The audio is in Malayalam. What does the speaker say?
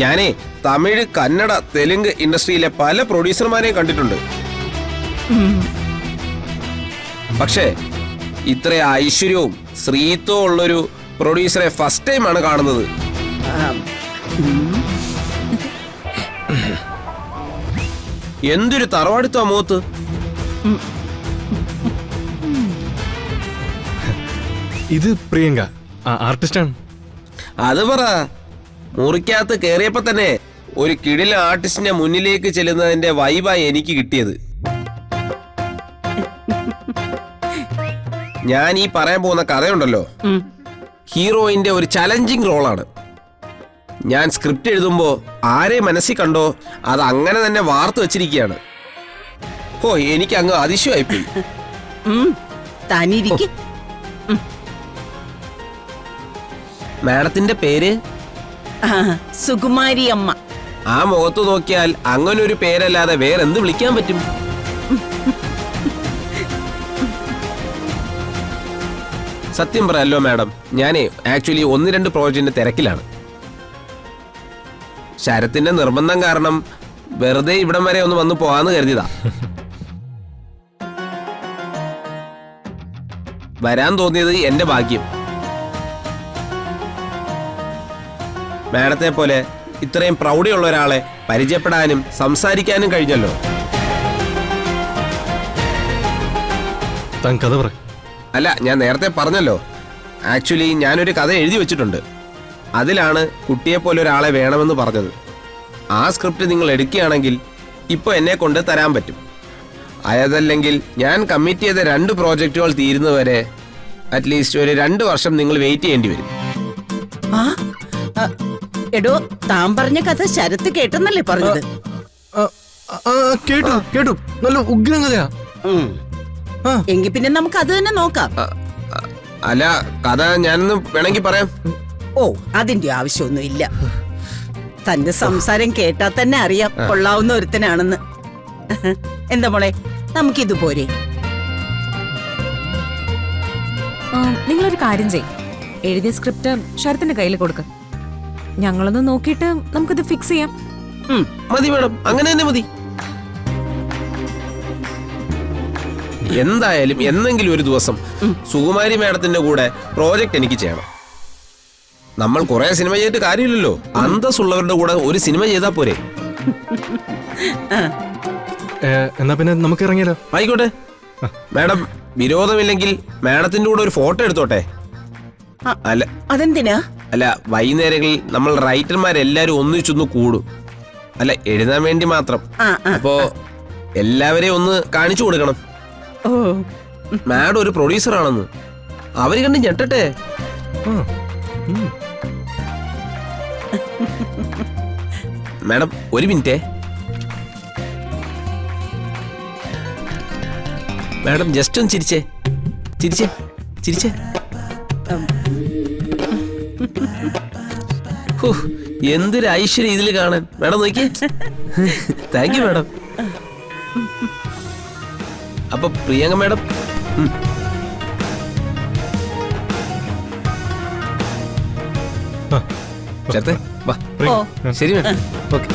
ഞാനേ തമിഴ്, കന്നഡ, തെലുങ്ക് ഇൻഡസ്ട്രിയിലെ പല പ്രൊഡ്യൂസർമാരെയും കണ്ടിട്ടുണ്ട്. പക്ഷേ ഇത്ര ഐശ്വര്യവും ശ്രീത്വവും ഉള്ളൊരു പ്രൊഡ്യൂസറെ ഫസ്റ്റ് ടൈമാണ് കാണുന്നത്. എന്തൊരു തറവാടിത്തോ മൂത്ത്. ഇത് പ്രിയങ്ക ആർട്ടിസ്റ്റാണ്. അത് പറ. മുറിക്കകത്ത് കയറിയപ്പോ തന്നെ ഒരു കിടില ആർട്ടിസ്റ്റിന്റെ മുന്നിലേക്ക് ചെല്ലുന്നതിന്റെ വൈബായി എനിക്ക് കിട്ടിയത്. ഞാൻ ഈ പറയാൻ പോകുന്ന കഥയുണ്ടല്ലോ, ഹീറോയിന്റെ ഒരു ചലഞ്ചിങ് റോളാണ്. ഞാൻ സ്ക്രിപ്റ്റ് എഴുതുമ്പോ ആരെ മനസ്സിൽ കണ്ടോ അത് അങ്ങനെ തന്നെ വാർത്തു വെച്ചിരിക്കുകയാണ്. ഓ, എനിക്ക് അങ്ങ് അതിശയമായിപ്പോയി. മാഡത്തിന്റെ പേര്? സുകുമാരി അമ്മ. ആ മുഖത്ത് നോക്കിയാൽ അങ്ങനെ ഒരു പേരല്ലാതെ വേറെന്ത് വിളിക്കാൻ പറ്റും? സത്യം പറയല്ലോ മാഡം, ഞാനേ ആക്ച്വലി 1-2 പ്രോജക്റ്റിന്റെ തിരക്കിലാണ്. ശരത്തിന്റെ നിർബന്ധം കാരണം വെറുതെ ഇവിടം വരെ ഒന്ന് വന്നു പോവാന്ന് കരുതിയതാ. വരാൻ തോന്നിയത് എന്റെ ഭാഗ്യം. മാഡത്തെ പോലെ ഇത്രയും പ്രൗഢിയുള്ള ഒരാളെ പരിചയപ്പെടാനും സംസാരിക്കാനും കഴിഞ്ഞല്ലോ. കഥ പറ. അല്ല, ഞാൻ നേരത്തെ പറഞ്ഞല്ലോ, ആക്ച്വലി ഞാനൊരു കഥ എഴുതി വെച്ചിട്ടുണ്ട്. അതിലാണ് കുട്ടിയെപ്പോലെ ഒരാളെ വേണമെന്ന് പറഞ്ഞത്. ആ സ്ക്രിപ്റ്റ് നിങ്ങൾ എടുക്കുകയാണെങ്കിൽ ഇപ്പോൾ എന്നെ കൊണ്ട് തരാൻ പറ്റും. അതല്ലെങ്കിൽ ഞാൻ കമ്മിറ്റ് ചെയ്ത 2 പ്രോജക്റ്റുകൾ തീരുന്നവരെ അറ്റ്ലീസ്റ്റ് ഒരു 2 വർഷം നിങ്ങൾ വെയിറ്റ് ചെയ്യേണ്ടി വരും. എടോ, താൻ പറഞ്ഞ കഥ ശരത്ത് കേട്ടെന്നല്ലേ പറഞ്ഞത്? കേട്ടു കേട്ടു, നല്ല ഉഗ്രം കഥയാ. എങ്കിൽ പിന്നെ നമുക്ക് അത് തന്നെ നോക്കാം. അല്ല, കഥ ഞാനൊന്ന് വേണമെങ്കിൽ പറയാം. ഓ, അതിന്റെ ആവശ്യമൊന്നും ഇല്ല. തന്റെ സംസാരം കേട്ടാൽ തന്നെ അറിയാം കൊള്ളാവുന്ന ഒരുത്തനാണെന്ന്. എന്താ മോളെ, നമുക്കിത് പോരെ? നിങ്ങളൊരു കാര്യം ചെയ്യും, എഴുതിയ സ്ക്രിപ്റ്റ് ശരത്തിന്റെ കയ്യിൽ കൊടുക്ക. ഞങ്ങളൊന്ന് നോക്കിയിട്ട് നമുക്കിത് ഫിക്സ് ചെയ്യാം. മതി മാഡം, അങ്ങനെ തന്നെ മതി. എന്തായാലും എന്നെങ്കിലും ഒരു ദിവസം സുകുമാരി മാഡത്തിന്റെ കൂടെ പ്രോജക്റ്റ് എനിക്ക് ചെയ്യണം. നമ്മൾ കുറെ സിനിമ ചെയ്തിട്ട് കാര്യമില്ലല്ലോ, അന്തസ്സുള്ളവരുടെ കൂടെ ഒരു സിനിമ ചെയ്താൽ പോരെ? എന്നാ പിന്നെ നമുക്ക് ഇറങ്ങിയാലോ? ആയിക്കോട്ടെ മാഡം, വിരോധമില്ലെങ്കിൽ മാഡത്തിന്റെ കൂടെ ഒരു ഫോട്ടോ എടുത്തോട്ടെ. അല്ല, അതെന്തിനാ? അല്ല, വൈകുന്നേരങ്ങളിൽ നമ്മൾ റൈറ്റർമാരെല്ലാരും ഒന്നിച്ചൊന്ന് കൂടും. അല്ല, എഴുതാൻ വേണ്ടി മാത്രം. അപ്പോ എല്ലാവരെയും ഒന്ന് കാണിച്ചു കൊടുക്കണം. മാഡം ഒരു പ്രൊഡ്യൂസർ ആണെന്ന് അവര് കണ്ട് ഞെട്ടട്ടെ. മാഡം ഒരു മിനിറ്റേ. മാഡം ജസ്റ്റ് ഒന്ന് ചിരിച്ചേ, ചിരിച്ചേ, ചിരിച്ചേ. എന്തൊരു ഐശ്വര്യം ഇതിൽ കാണാൻ. മാഡം നോക്കിയേ. Thank you madam. അപ്പൊ പ്രിയങ്ക മാഡം, ചേർത്തേ വാ. ശരി മാഡം, ഓക്കെ.